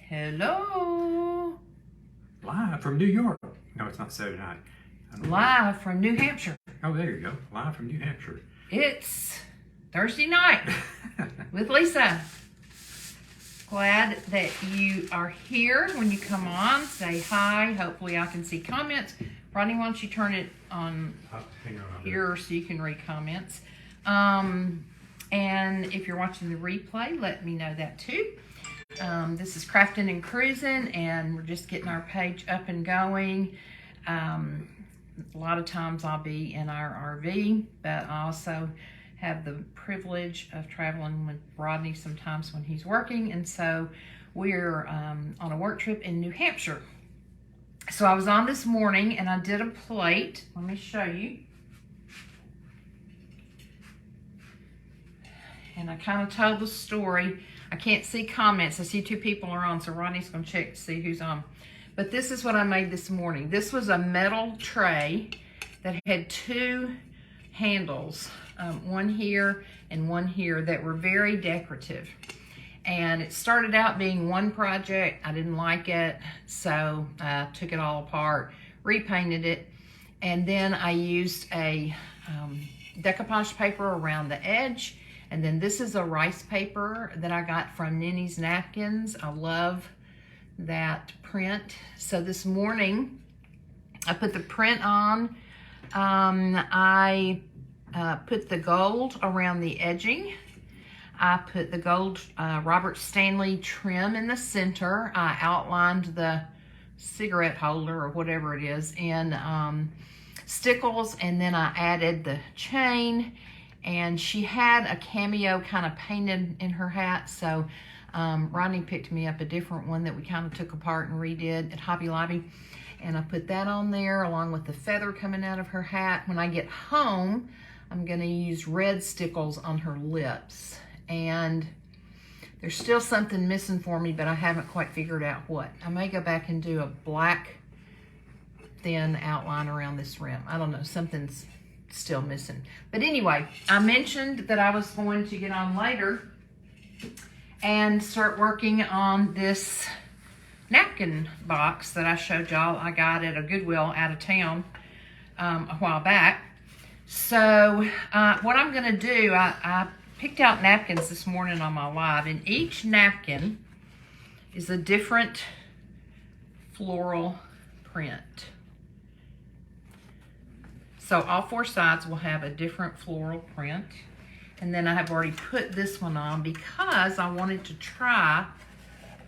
Hello. Live from New York. No, it's not Saturday night. Live from New Hampshire. Oh, there you go. Live from New Hampshire. It's Thursday night with Lisa. Glad that you are here. When you come on, say hi. Hopefully I can see comments. Rodney, why don't you turn it on here so you can read comments. And if you're watching the replay, let me know that too. This is Crafting and Cruising, and we're just getting our page up and going. A lot of times I'll be in our RV, but I also have the privilege of traveling with Rodney sometimes when he's working, and so we're on a work trip in New Hampshire. So I was on this morning and I did a plate. Let me show you. And I kind of told the story. I can't see comments. I see two people are on, so Rodney's going to check to see who's on. But this is what I made this morning. This was a metal tray that had two handles, one here and one here, that were very decorative. And it started out being one project. I didn't like it, so I took it all apart, repainted it, and then I used a decoupage paper around the edge. And then this is a rice paper that I got from Ninny's Napkins. I love that print. So this morning, I put the print on. I put the gold around the edging. I put the gold Robert Stanley trim in the center. I outlined the cigarette holder or whatever it is in stickles, and then I added the chain. And she had a cameo kind of painted in her hat, so Rodney picked me up a different one that we kind of took apart and redid at Hobby Lobby. And I put that on there along with the feather coming out of her hat. When I get home, I'm going to use red stickles on her lips. And there's still something missing for me, but I haven't quite figured out what. I may go back and do a black thin outline around this rim. I don't know, something's still missing. But anyway, I mentioned that I was going to get on later and start working on this napkin box that I showed y'all I got at a Goodwill out of town a while back. So what I'm going to do, I picked out napkins this morning on my live, and each napkin is a different floral print. So all four sides will have a different floral print. And then I have already put this one on because I wanted to try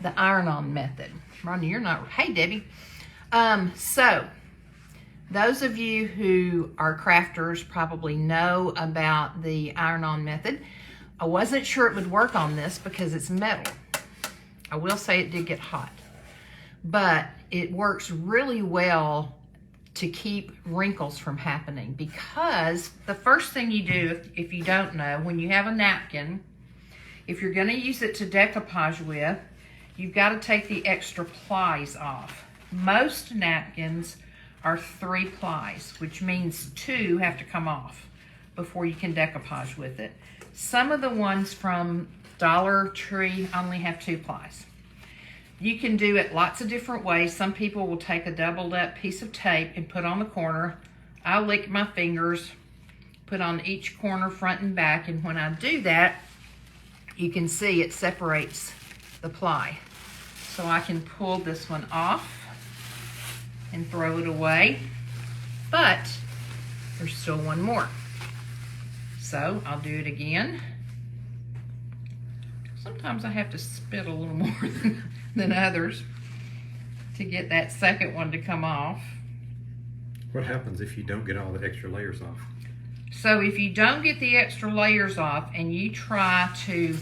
the iron-on method. Rodney, you're not, hey Debbie. So those of you who are crafters probably know about the iron-on method. I wasn't sure it would work on this because it's metal. I will say it did get hot, but it works really well to keep wrinkles from happening, because the first thing you do, if you don't know, when you have a napkin, if you're going to use it to decoupage with, you've got to take the extra plies off. Most napkins are 3 plies, which means 2 have to come off before you can decoupage with it. Some of the ones from Dollar Tree only have 2 plies. You can do it lots of different ways. Some people will take a doubled up piece of tape and put on the corner. I lick my fingers, put on each corner front and back, and when I do that, you can see it separates the ply. So I can pull this one off and throw it away, but there's still one more. So I'll do it again. Sometimes I have to spit a little more than others to get that second one to come off. What happens if you don't get all the extra layers off? So if you don't get the extra layers off and you try to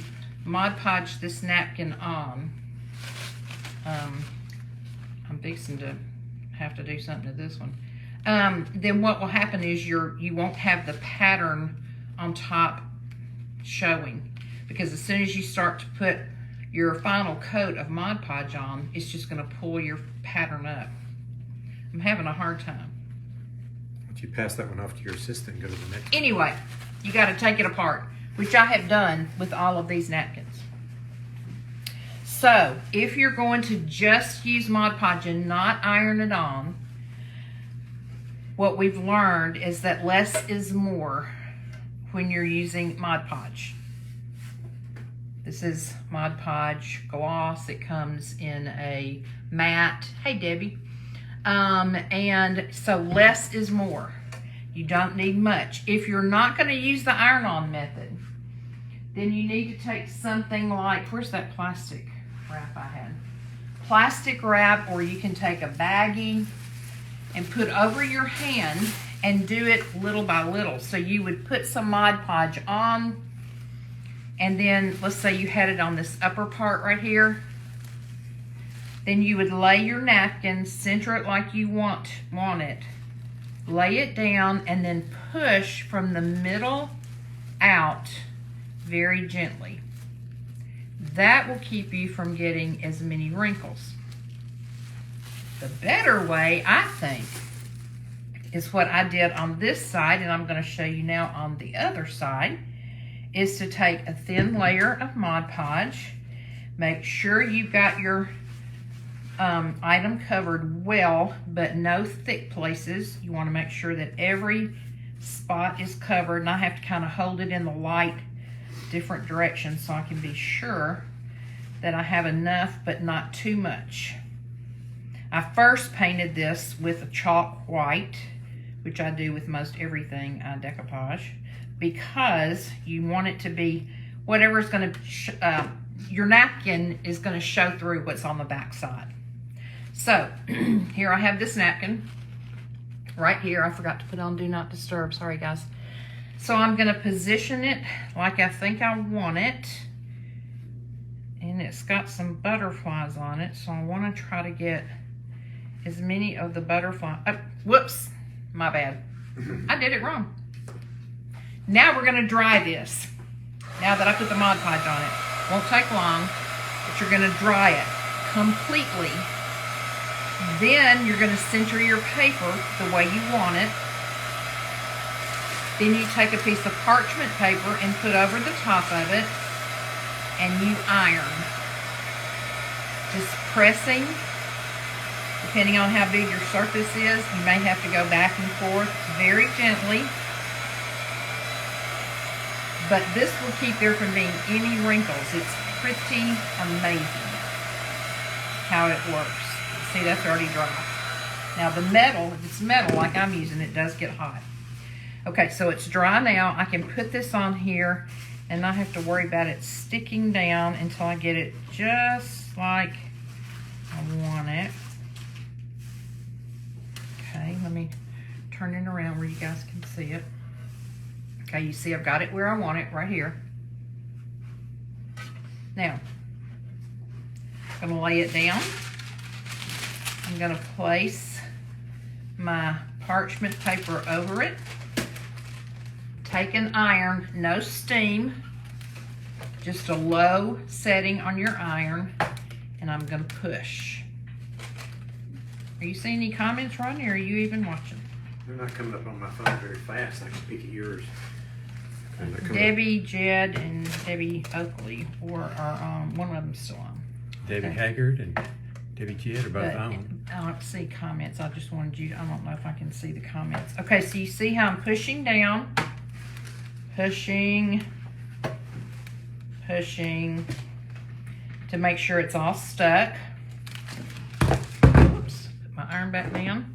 Mod Podge this napkin on, I'm fixing to have to do something to this one, then what will happen is you won't have the pattern on top showing, because as soon as you start to put your final coat of Mod Podge on, it's just going to pull your pattern up. I'm having a hard time. Why don't you pass that one off to your assistant and go to the next one? Anyway, you got to take it apart, which I have done with all of these napkins. So if you're going to just use Mod Podge and not iron it on, what we've learned is that less is more when you're using Mod Podge. This is Mod Podge gloss. It comes in a matte. Hey, Debbie. And so less is more. You don't need much. If you're not going to use the iron-on method, then you need to take something like, where's that plastic wrap I had? Plastic wrap, or you can take a baggie and put over your hand and do it little by little. So you would put some Mod Podge on, and then let's say you had it on this upper part right here. Then you would lay your napkin, center it like you want it, lay it down, and then push from the middle out very gently. That will keep you from getting as many wrinkles. The better way, I think, is what I did on this side, and I'm going to show you now on the other side, is to take a thin layer of Mod Podge. Make sure you've got your item covered well, but no thick places. You want to make sure that every spot is covered, and I have to kind of hold it in the light different directions so I can be sure that I have enough but not too much. I first painted this with a chalk white, which I do with most everything I decoupage, because you want it to be whatever's going to your napkin is going to show through what's on the back side. So here I have this napkin right here. I forgot to put on Do Not Disturb. Sorry, guys. So I'm going to position it like I think I want it. And it's got some butterflies on it. So I want to try to get as many of the butterflies. Oh, whoops. My bad. I did it wrong. Now we're going to dry this. Now that I put the Mod Podge on it. Won't take long, but you're going to dry it completely. Then you're going to center your paper the way you want it. Then you take a piece of parchment paper and put over the top of it, and you iron. Just pressing, depending on how big your surface is, you may have to go back and forth very gently. But this will keep there from being any wrinkles. It's pretty amazing how it works. See, that's already dry. Now the metal, if it's metal like I'm using, it does get hot. Okay, so it's dry now. I can put this on here and not have to worry about it sticking down until I get it just like I want it. Okay, let me turn it around where you guys can see it. Okay, you see I've got it where I want it, right here. Now, I'm gonna lay it down. I'm gonna place my parchment paper over it. Take an iron, no steam, just a low setting on your iron, and I'm gonna push. Are you seeing any comments, Rodney, or are you even watching? They're not coming up on my phone very fast. I can speak at yours. Debbie, Jed, and Debbie Oakley are one of them still on. Debbie Haggard and Debbie Jed are both But on. I don't see comments. I just wanted you, I don't know if I can see the comments. Okay, so you see how I'm pushing down, pushing to make sure it's all stuck. Oops, put my iron back down.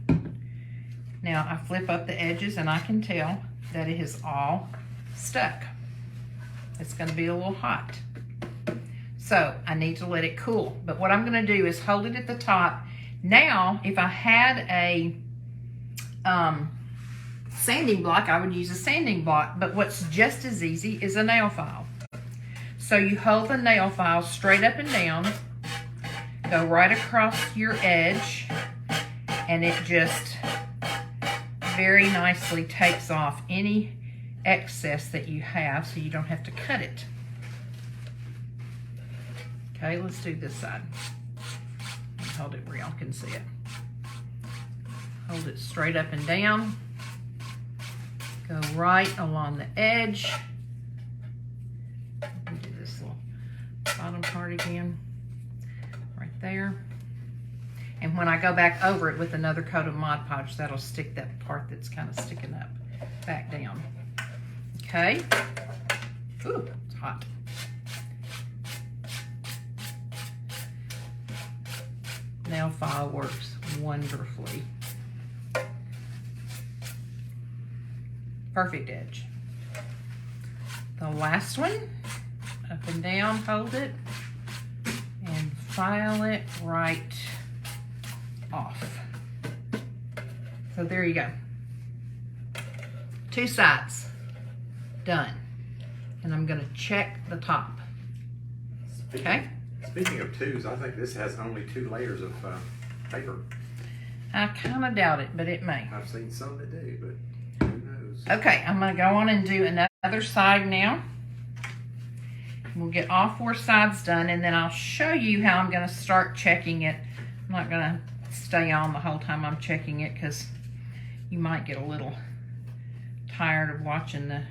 Now I flip up the edges and I can tell that it is all stuck. It's going to be a little hot. So I need to let it cool. But what I'm going to do is hold it at the top. Now, if I had a sanding block, I would use a sanding block. But what's just as easy is a nail file. So you hold the nail file straight up and down, go right across your edge, and it just very nicely takes off any excess that you have so you don't have to cut it. Okay, let's do this side. Hold it where y'all can see it. Hold it straight up and down. Go right along the edge. Let me do this little bottom part again. there. And when I go back over it with another coat of Mod Podge, that'll stick that part that's kind of sticking up back down. Okay. Ooh, it's hot. Nail file works wonderfully. Perfect edge. The last one, up and down, hold it, and file it right off. So there you go. 2 sides, done. And I'm gonna check the top, okay? Speaking of 2s, I think this has only 2 layers of paper. I kind of doubt it, but it may. I've seen some that do, but who knows? Okay, I'm gonna go on and do another side now. We'll get all 4 sides done, and then I'll show you how I'm gonna start checking it. I'm not gonna stay on the whole time I'm checking it because you might get a little tired of watching the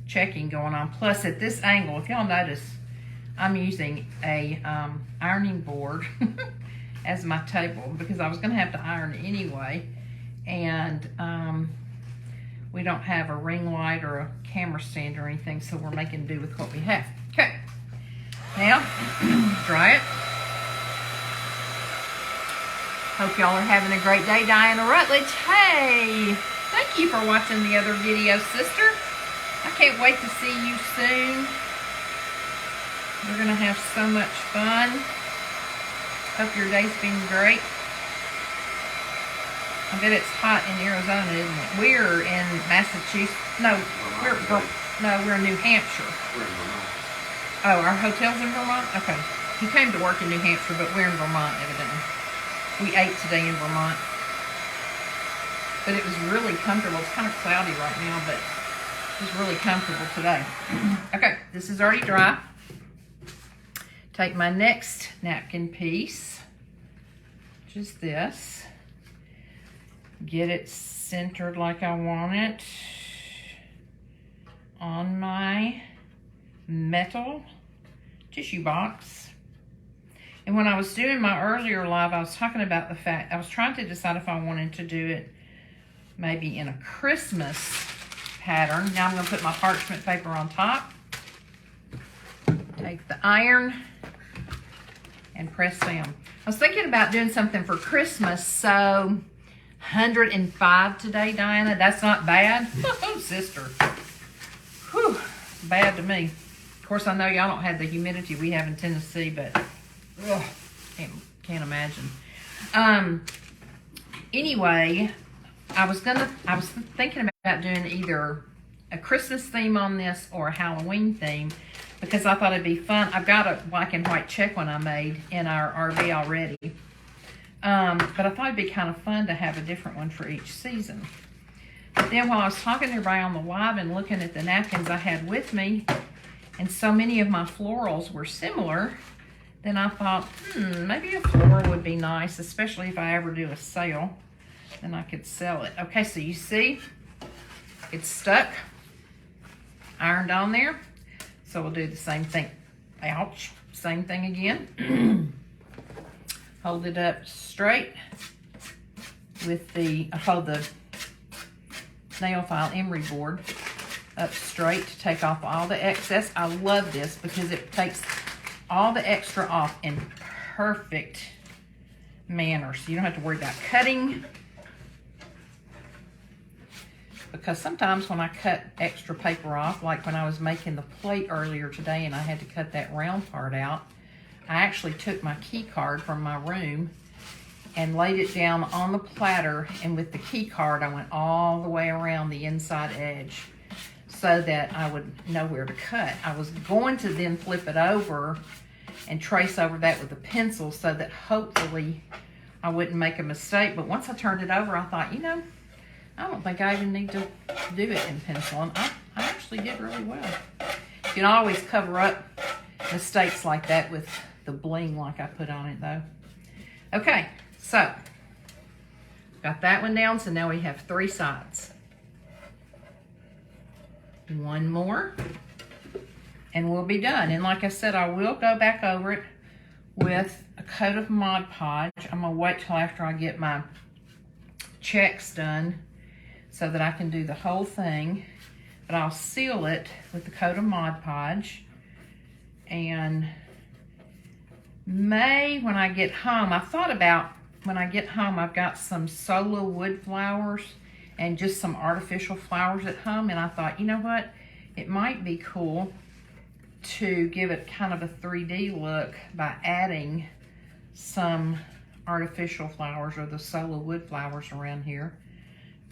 checking going on. Plus, at this angle, if y'all notice, I'm using a ironing board as my table because I was gonna have to iron anyway, and we don't have a ring light or a camera stand or anything, so we're making do with what we have. Okay, now dry it. Hope y'all are having a great day. Diana Rutledge, hey, thank you for watching the other video, sister. I can't wait to see you soon. We're gonna have so much fun. Hope your day's been great. I bet it's hot in Arizona, isn't it? We're in Massachusetts. No, we're in New Hampshire. We're in Vermont. Oh, our hotel's in Vermont? Okay. He came to work in New Hampshire, but we're in Vermont, evidently. We ate today in Vermont. But it was really comfortable. It's kind of cloudy right now, but it was really comfortable today. Okay, this is already dry. Take my next napkin piece, which is this. Get it centered like I want it on my metal tissue box. And when I was doing my earlier live, I was talking about the fact, I was trying to decide if I wanted to do it maybe in a Christmas pattern. Now I'm gonna put my parchment paper on top. Take the iron and press down. I was thinking about doing something for Christmas, so 105 today, Diana. That's not bad. Oh, sister. Whew, bad to me. Of course, I know y'all don't have the humidity we have in Tennessee, but ugh, can't imagine. Anyway, I was thinking about doing either a Christmas theme on this or a Halloween theme because I thought it'd be fun. I've got a black and white check one I made in our RV already. But I thought it'd be kind of fun to have a different one for each season. But then while I was talking to everybody on the live and looking at the napkins I had with me, and so many of my florals were similar, then I thought, maybe a floral would be nice, especially if I ever do a sale, then I could sell it. Okay, so you see, it's stuck, ironed on there. So we'll do the same thing. Ouch, same thing again. Hold it up straight with hold the nail file emery board up straight to take off all the excess. I love this because it takes all the extra off in perfect manner. So you don't have to worry about cutting. Because sometimes when I cut extra paper off, like when I was making the plate earlier today and I had to cut that round part out, I actually took my key card from my room and laid it down on the platter, and with the key card I went all the way around the inside edge so that I would know where to cut. I was going to then flip it over and trace over that with a pencil so that hopefully I wouldn't make a mistake, but once I turned it over I thought, you know, I don't think I even need to do it in pencil, and I actually did really well. You can always cover up mistakes like that with the bling like I put on it though. Okay, so got that one down, so now we have 3 sides. One more, and we'll be done. And like I said, I will go back over it with a coat of Mod Podge. I'm gonna wait till after I get my checks done so that I can do the whole thing. But I'll seal it with the coat of Mod Podge. And when I get home, I thought about when I get home, I've got some solo wood flowers and just some artificial flowers at home. And I thought, you know what? It might be cool to give it kind of a 3D look by adding some artificial flowers or the solo wood flowers around here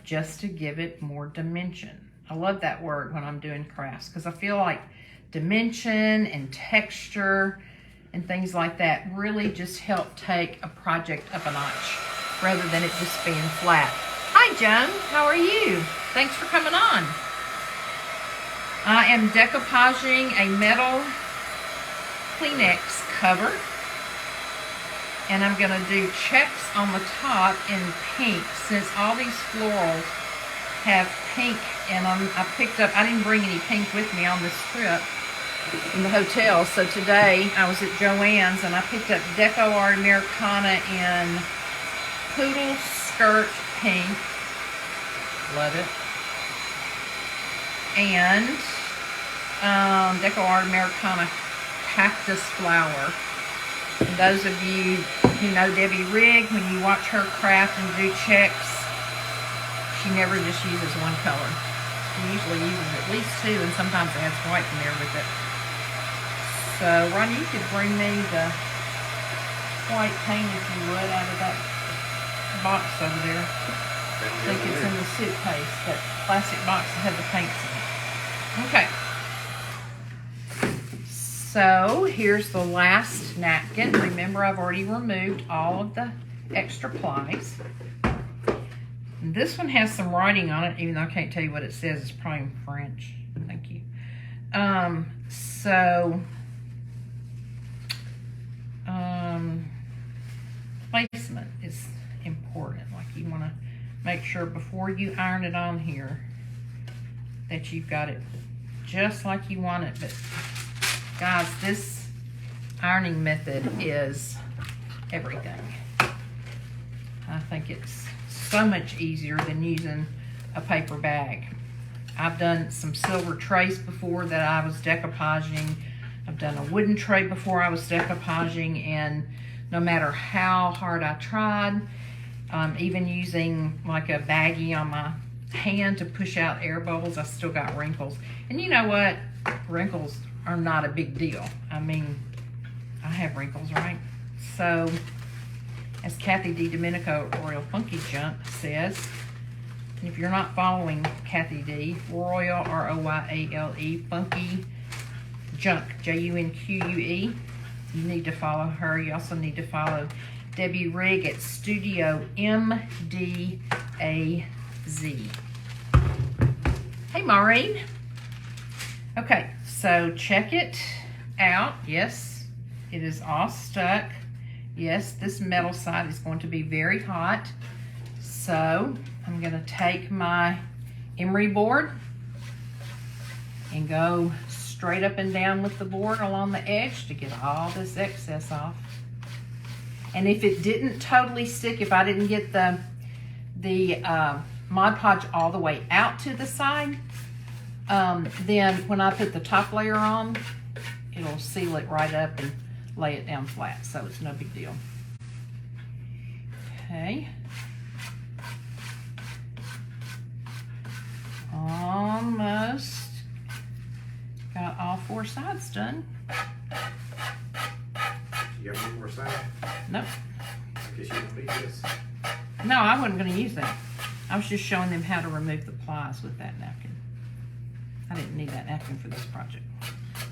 just to give it more dimension. I love that word when I'm doing crafts because I feel like dimension and texture and things like that really just help take a project up a notch rather than it just being flat. Hi Joan, how are you? Thanks for coming on. I am decoupaging a metal Kleenex cover, and I'm gonna do checks on the top in pink since all these florals have pink in them. I didn't bring any pink with me on this trip in the hotel, so today I was at Joann's and I picked up Deco Art Americana in Poodle Skirt Pink. Love it. And Deco Art Americana Cactus Flower. And those of you who know Debbie Rigg, when you watch her craft and do checks, she never just uses one color. She usually uses at least two, and sometimes adds white in there with it. So, Ronnie, you could bring me the white paint, if you would, out of that box over there. I think it's in the suitcase, that plastic box that had the paints in it. Okay. So, here's the last napkin. Remember, I've already removed all of the extra plies. And this one has some writing on it, even though I can't tell you what it says. It's probably in French. Thank you. Placement is important. Like, you want to make sure before you iron it on here that you've got it just like you want it. But guys, this ironing method is everything. I think it's so much easier than using a paper bag. I've done some silver trays before that I was decoupaging. I've done a wooden tray before I was decoupaging, and no matter how hard I tried, even using like a baggie on my hand to push out air bubbles, I still got wrinkles. And you know what? Wrinkles are not a big deal. I mean, I have wrinkles, right? So, as Kathy D. Domenico, Royal Funky Junk, says, and if you're not following Kathy D., Royal, R-O-Y-A-L-E, Funky Junk, J-U-N-Q-U-E, you need to follow her. You also need to follow Debbie Rigg at Studio MDAZ. Hey, Maureen. Okay, so check it out. Yes, it is all stuck. Yes, this metal side is going to be very hot. So I'm going to take my emery board and go straight up and down with the board along the edge to get all this excess off. And if it didn't totally stick, if I didn't get the Mod Podge all the way out to the side, then when I put the top layer on, it'll seal it right up and lay it down flat, so it's no big deal. Okay. Almost got all four sides done. You got one more side? Nope. I guess you don't need this. No, I wasn't going to use that. I was just showing them how to remove the plies with that napkin. I didn't need that napkin for this project.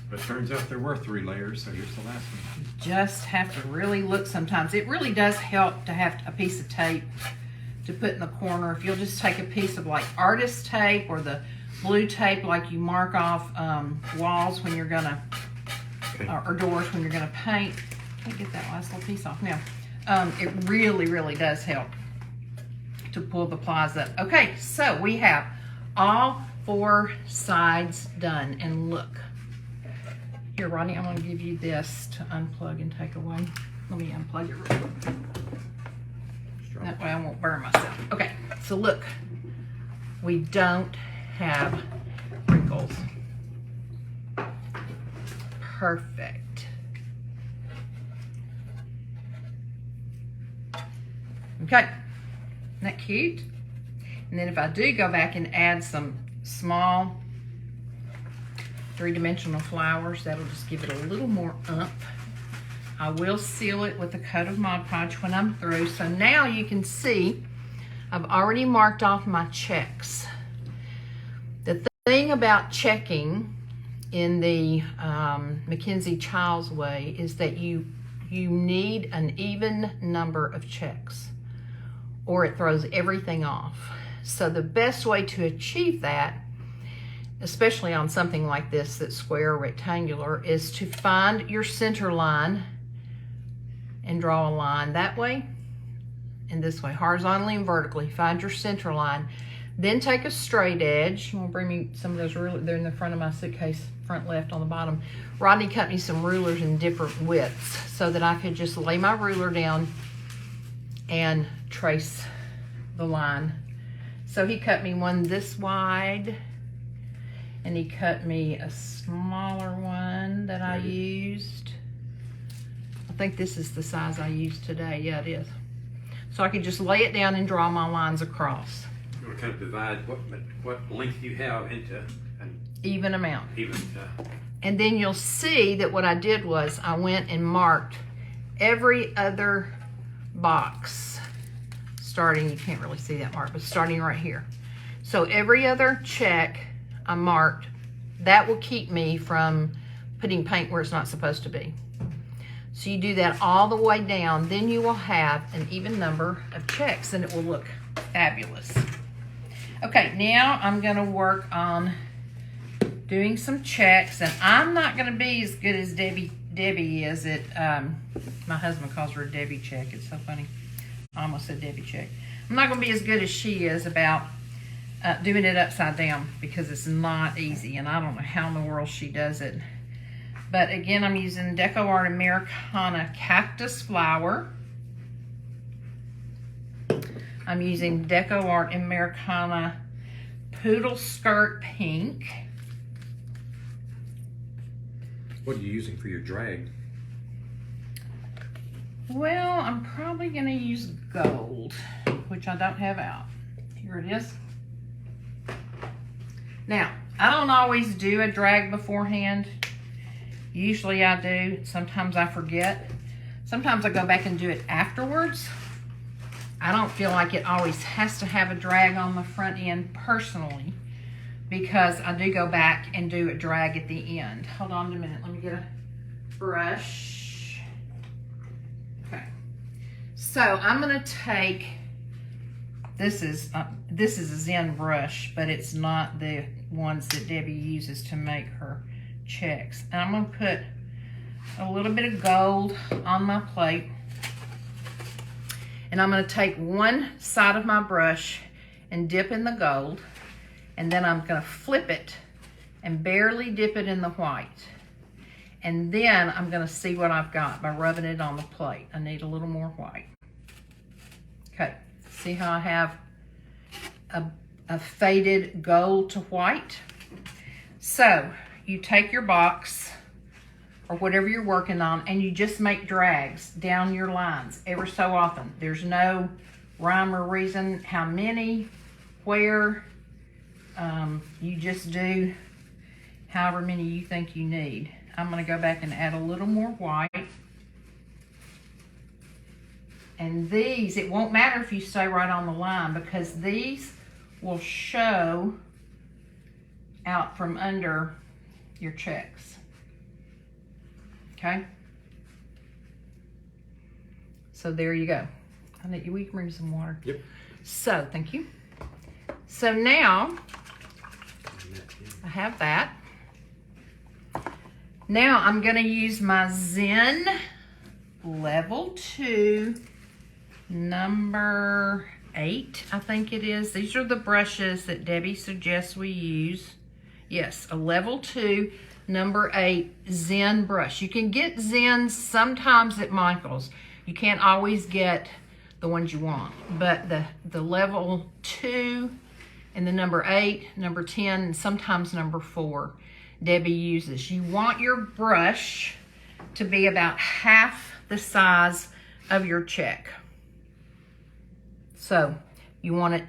But it turns out there were 3 layers, so here's the last one. You just have to really look sometimes. It really does help to have a piece of tape to put in the corner. If you'll just take a piece of like artist tape or the blue tape like you mark off walls when you're gonna, or doors when you're gonna paint. Can't get that last little piece off now. It really, really does help to pull the plies up. Okay, so we have all 4 sides done, and look. Here, Rodney, I'm gonna give you this to unplug and take away. Let me unplug it real quick. That way I won't burn myself. Okay, so look, we don't have wrinkles. Perfect. Okay, isn't that cute? And then if I do go back and add some small three-dimensional flowers, that'll just give it a little more oomph. I will seal it with a coat of Mod Podge when I'm through. So now you can see I've already marked off my checks. The thing about checking in the Mackenzie Childs way is that you need an even number of checks or it throws everything off. So the best way to achieve that, especially on something like this that's square or rectangular, is to find your center line and draw a line that way and this way, horizontally and vertically. Find your center line. Then take a straight edge. You want to bring me some of those rulers? They're in the front of my suitcase, front left on the bottom. Rodney cut me some rulers in different widths so that I could just lay my ruler down and trace the line. So he cut me one this wide, and he cut me a smaller one that I used. I think this is the size I used today. Yeah, it is. So I could just lay it down and draw my lines across. You want to kind of divide what length you have into an even amount. Even. And then you'll see that what I did was I went and marked every other box starting, you can't really see that mark, but starting right here. So every other check I marked, that will keep me from putting paint where it's not supposed to be. So you do that all the way down, then you will have an even number of checks and it will look fabulous. Okay, now I'm gonna work on doing some checks, and I'm not gonna be as good as Debbie is at, my husband calls her a Debbie check. It's so funny. I almost said Debbie check. I'm not gonna be as good as she is about doing it upside down because it's not easy, and I don't know how in the world she does it. But again, I'm using Deco Art Americana Cactus Flower. I'm using Deco Art Americana Poodle Skirt Pink. What are you using for your drag? Well, I'm probably gonna use gold, which I don't have out. Here it is. Now, I don't always do a drag beforehand. Usually I do, sometimes I forget. Sometimes I go back and do it afterwards. I don't feel like it always has to have a drag on the front end personally, because I do go back and do a drag at the end. Hold on a minute, let me get a brush. Okay, so I'm gonna take, this is a Zen brush, but it's not the ones that Debbie uses to make her checks. And I'm gonna put a little bit of gold on my plate. And I'm gonna take one side of my brush and dip in the gold. And then I'm gonna flip it and barely dip it in the white. And then I'm gonna see what I've got by rubbing it on the plate. I need a little more white. Okay, see how I have a faded gold to white? So you take your box or whatever you're working on and you just make drags down your lines ever so often. There's no rhyme or reason how many, where. You just do however many you think you need. I'm going to go back and add a little more white. And these, it won't matter if you stay right on the line, because these will show out from under your checks. Okay? So there you go. I need you, we can bring some water. Yep. So, thank you. So now, I have that. Now I'm gonna use my Zen Level 2, number 8, I think it is. These are the brushes that Debbie suggests we use. Yes, a Level 2 number 8 Zen brush. You can get Zens sometimes at Michael's. You can't always get the ones you want, but the level 2 and the number 8, number 10, and sometimes number 4 Debbie uses. You want your brush to be about half the size of your check. So you want it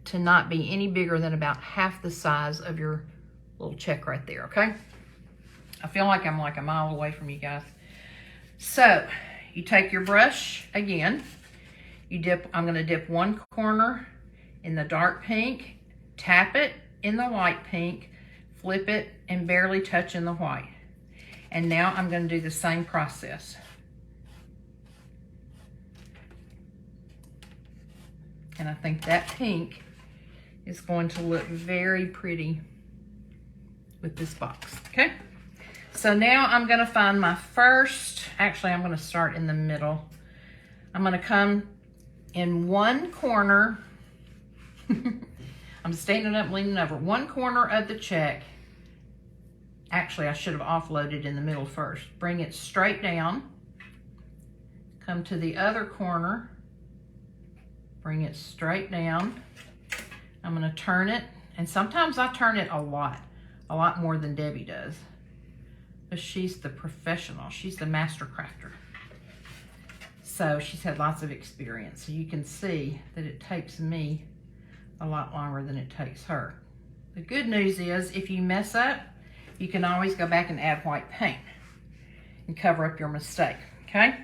to not be any bigger than about half the size of your little check right there, okay? I feel like I'm like a mile away from you guys. So you take your brush again, you dip, I'm gonna dip one corner in the dark pink, tap it in the light pink, flip it and barely touch in the white. And now I'm gonna do the same process. And I think that pink is going to look very pretty with this box, okay? So now I'm gonna find my first, actually I'm gonna start in the middle. I'm gonna come in one corner, I'm standing up, leaning over, one corner of the check. Actually, I should have offloaded in the middle first. Bring it straight down, come to the other corner, bring it straight down. I'm gonna turn it, and sometimes I turn it a lot more than Debbie does. But she's the professional, she's the master crafter. So she's had lots of experience. So you can see that it takes me a lot longer than it takes her. The good news is if you mess up, you can always go back and add white paint and cover up your mistake, okay?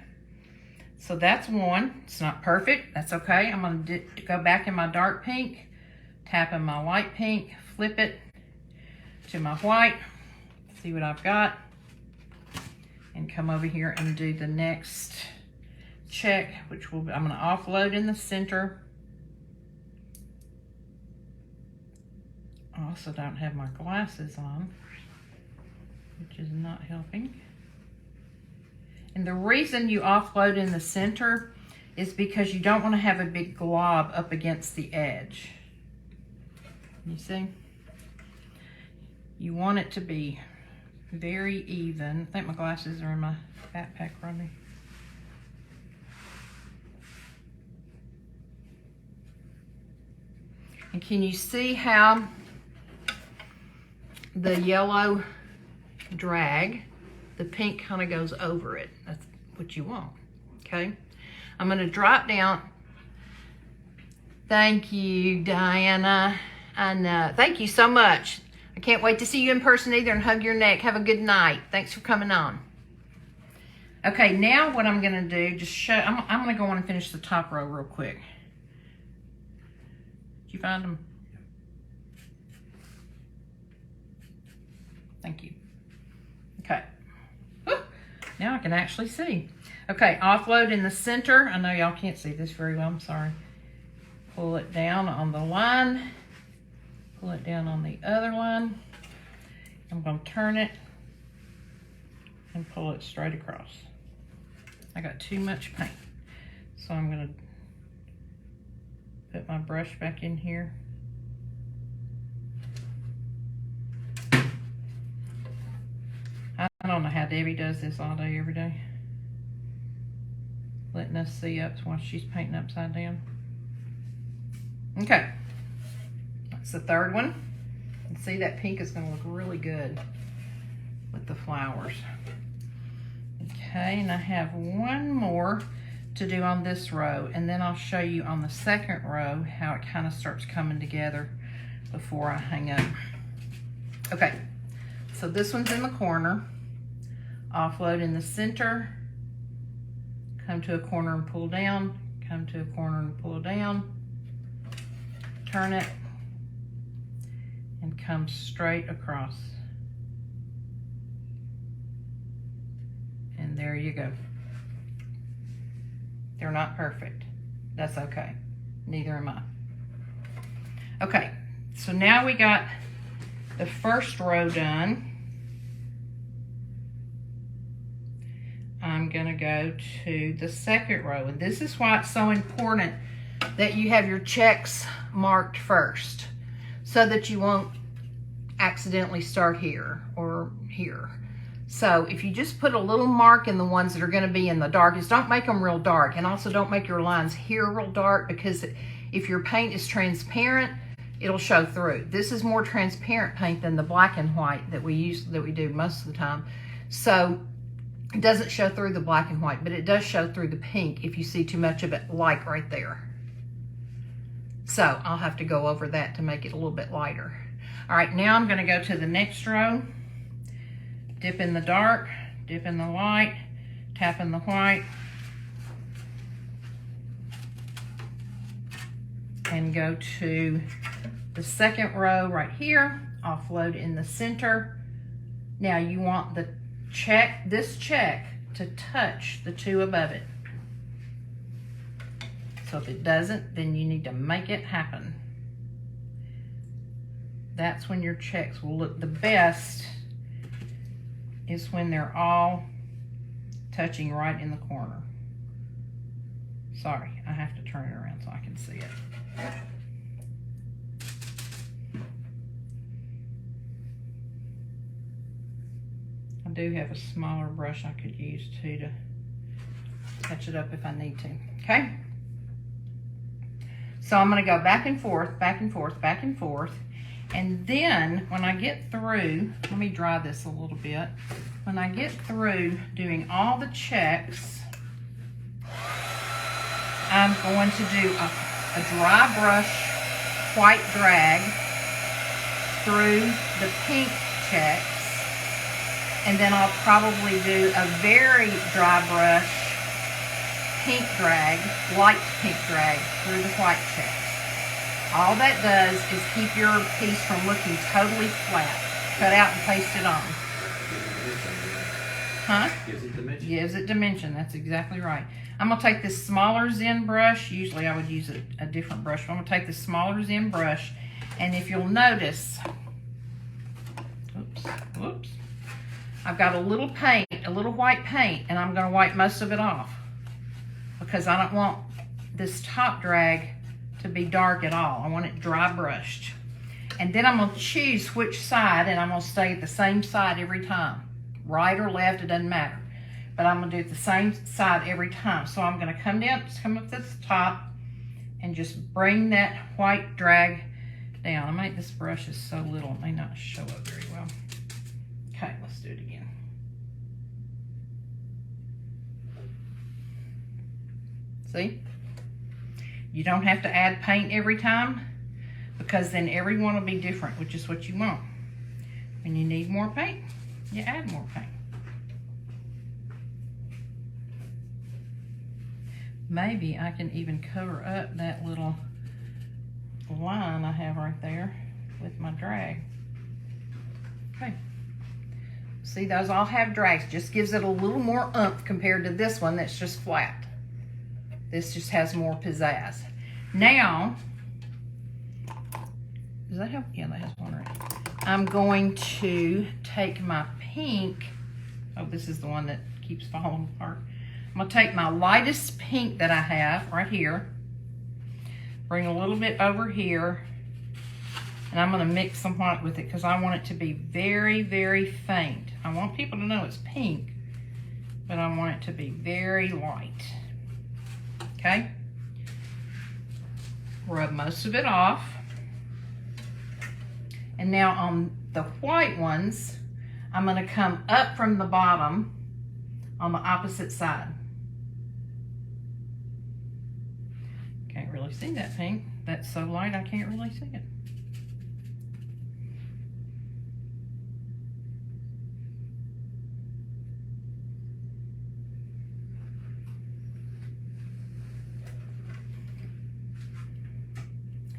So that's one. It's not perfect, that's okay. I'm gonna go back in my dark pink, tap in my light pink, flip it to my white, see what I've got, and come over here and do the next check, which will be, I'm gonna offload in the center. I also don't have my glasses on, which is not helping. And the reason you offload in the center is because you don't want to have a big glob up against the edge. You see? You want it to be very even. I think my glasses are in my backpack, Rodney. And can you see how the yellow drag, the pink kind of goes over it? That's what you want, okay? I'm gonna drop down. Thank you, Diana. I know, thank you so much. I can't wait to see you in person either and hug your neck. Have a good night. Thanks for coming on. Okay, now what I'm gonna do, just show, I'm gonna go on and finish the top row real quick. Did you find them? Thank you. Okay. Whew. Now I can actually see. Okay, offload in the center. I know y'all can't see this very well, I'm sorry. Pull it down on the line. Pull it down on the other line. I'm gonna turn it and pull it straight across. I got too much paint. So I'm gonna put my brush back in here. I don't know how Debbie does this all day, every day. Letting us see up while she's painting upside down. Okay, that's the third one. And see, that pink is gonna look really good with the flowers. Okay, and I have one more to do on this row, and then I'll show you on the second row how it kind of starts coming together before I hang up. Okay, so this one's in the corner. Offload in the center, come to a corner and pull down, come to a corner and pull down, turn it, and come straight across. And there you go. They're not perfect. That's okay. Neither am I. Okay, so now we got the first row done. I'm gonna go to the second row, and this is why it's so important that you have your checks marked first, so that you won't accidentally start here or here. So if you just put a little mark in the ones that are going to be in the darkest, don't make them real dark, and also don't make your lines here real dark, because if your paint is transparent, it'll show through. This is more transparent paint than the black and white that we do most of the time. So it doesn't show through the black and white, but it does show through the pink if you see too much of it, like right there. So I'll have to go over that to make it a little bit lighter. All right, now I'm gonna go to the next row. Dip in the dark, dip in the light, tap in the white, and go to the second row right here, offload in the center. Now you want this check to touch the two above it. So if it doesn't, then you need to make it happen. That's when your checks will look the best, is when they're all touching right in the corner. Sorry, I have to turn it around so I can see it. I do have a smaller brush I could use too to touch it up if I need to, okay? So I'm gonna go back and forth, back and forth, back and forth. And then when I get through, let me dry this a little bit. When I get through doing all the checks, I'm going to do a dry brush white drag through the pink checks. And then I'll probably do a very dry brush pink drag, light pink drag through the white checks. All that does is keep your piece from looking totally flat. Cut out and paste it on. Huh? Gives it dimension. Gives it dimension, that's exactly right. I'm gonna take this smaller Zen brush. Usually I would use a different brush, but I'm gonna take this smaller Zen brush, and if you'll notice, oops, I've got a little paint, a little white paint, and I'm gonna wipe most of it off because I don't want this top drag to be dark at all. I want it dry brushed. And then I'm gonna choose which side, and I'm gonna stay at the same side every time. Right or left, it doesn't matter. But I'm gonna do it the same side every time. So I'm gonna come down, just come up to the top, and just bring that white drag down. I make this brush is so little, it may not show up very well. Okay, let's do it again. See? You don't have to add paint every time, because then every one will be different, which is what you want. When you need more paint, you add more paint. Maybe I can even cover up that little line I have right there with my drag. Okay. See, those all have drags. Just gives it a little more oomph compared to this one that's just flat. This just has more pizzazz. Now, does that have, yeah, that has one right. I'm going to take my pink, oh, this is the one that keeps falling apart. I'm gonna take my lightest pink that I have right here, bring a little bit over here, and I'm gonna mix some white with it because I want it to be very, very faint. I want people to know it's pink, but I want it to be very light. Okay? Rub most of it off. And now on the white ones, I'm gonna come up from the bottom on the opposite side. Can't really see that pink. That's so light I can't really see it.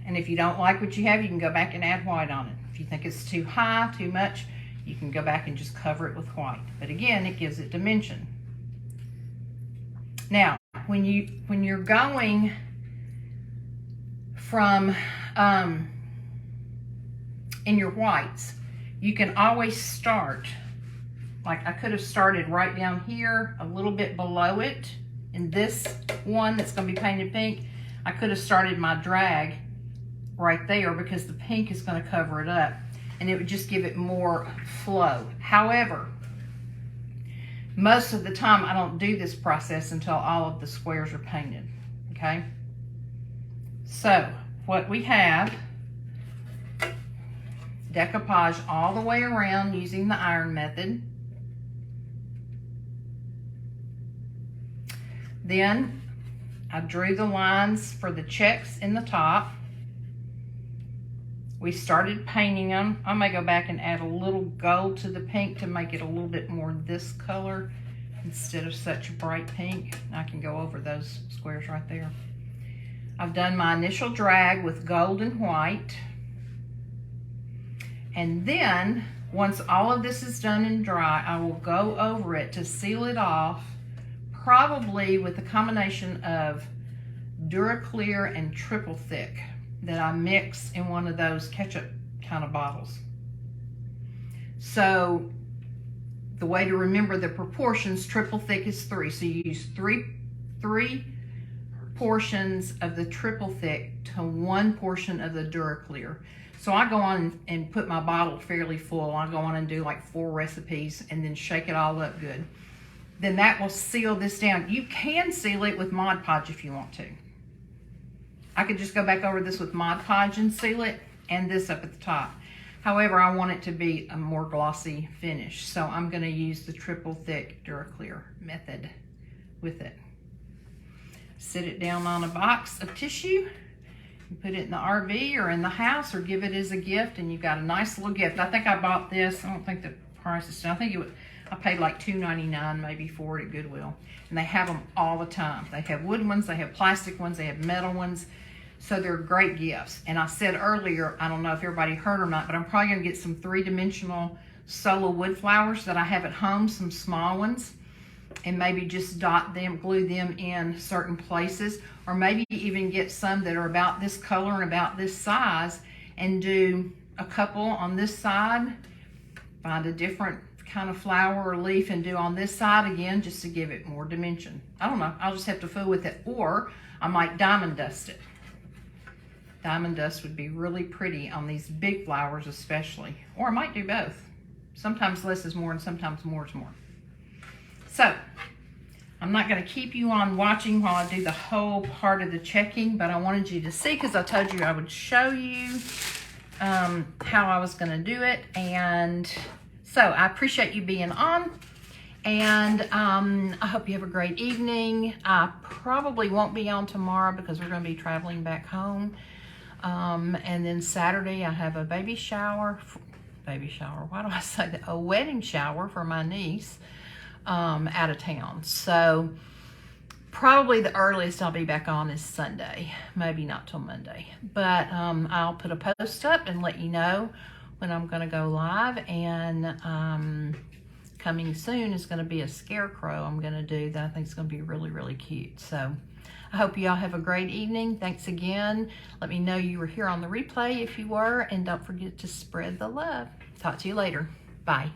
And if you don't like what you have, you can go back and add white on it. If you think it's too high, too much, you can go back and just cover it with white. But again, it gives it dimension. Now, when you're going from in your whites, you can always start, like I could have started right down here, a little bit below it, in this one that's gonna be painted pink. I could have started my drag right there because the pink is gonna cover it up. and it would just give it more flow. However, most of the time I don't do this process until all of the squares are painted, okay? So what we have, decoupage all the way around using the iron method. Then I drew the lines for the checks in the top. We started painting them. I may go back and add a little gold to the pink to make it a little bit more this color instead of such a bright pink. I can go over those squares right there. I've done my initial drag with gold and white. And then, once all of this is done and dry, I will go over it to seal it off, probably with a combination of Duraclear and triple thick that I mix in one of those ketchup kind of bottles. So the way to remember the proportions, triple thick is 3. So you use three portions of the triple thick to 1 portion of the Duraclear. So I go on and put my bottle fairly full. I go on and do like 4 recipes and then shake it all up good. Then that will seal this down. You can seal it with Mod Podge if you want to. I could just go back over this with Mod Podge and seal it, and this up at the top. However, I want it to be a more glossy finish, so I'm going to use the triple thick Duraclear method with it. Sit it down on a box of tissue, and put it in the RV or in the house, or give it as a gift, and you've got a nice little gift. I think I bought this. I don't think the price is still. I think I paid like $2.99 maybe for it at Goodwill, and they have them all the time. They have wood ones, they have plastic ones, they have metal ones. So they're great gifts. And I said earlier, I don't know if everybody heard or not, but I'm probably gonna get some 3-dimensional solo wood flowers that I have at home, some small ones, and maybe just dot them, glue them in certain places, or maybe even get some that are about this color and about this size and do a couple on this side, find a different kind of flower or leaf and do on this side again, just to give it more dimension. I don't know, I'll just have to fool with it, or I might diamond dust it. Diamond dust would be really pretty on these big flowers especially. Or I might do both. Sometimes less is more and sometimes more is more. So, I'm not going to keep you on watching while I do the whole part of the checking, but I wanted you to see, because I told you I would show you how I was going to do it. And so, I appreciate you being on. And I hope you have a great evening. I probably won't be on tomorrow because we're going to be traveling back home. And then Saturday I have a baby shower. Why do I say that? A wedding shower for my niece out of town. So probably the earliest I'll be back on is Sunday. Maybe not till Monday. But I'll put a post up and let you know when I'm going to go live. And coming soon is going to be a scarecrow I'm going to do that I think is going to be really, really cute. So I hope you all have a great evening. Thanks again. Let me know you were here on the replay if you were, and don't forget to spread the love. Talk to you later. Bye.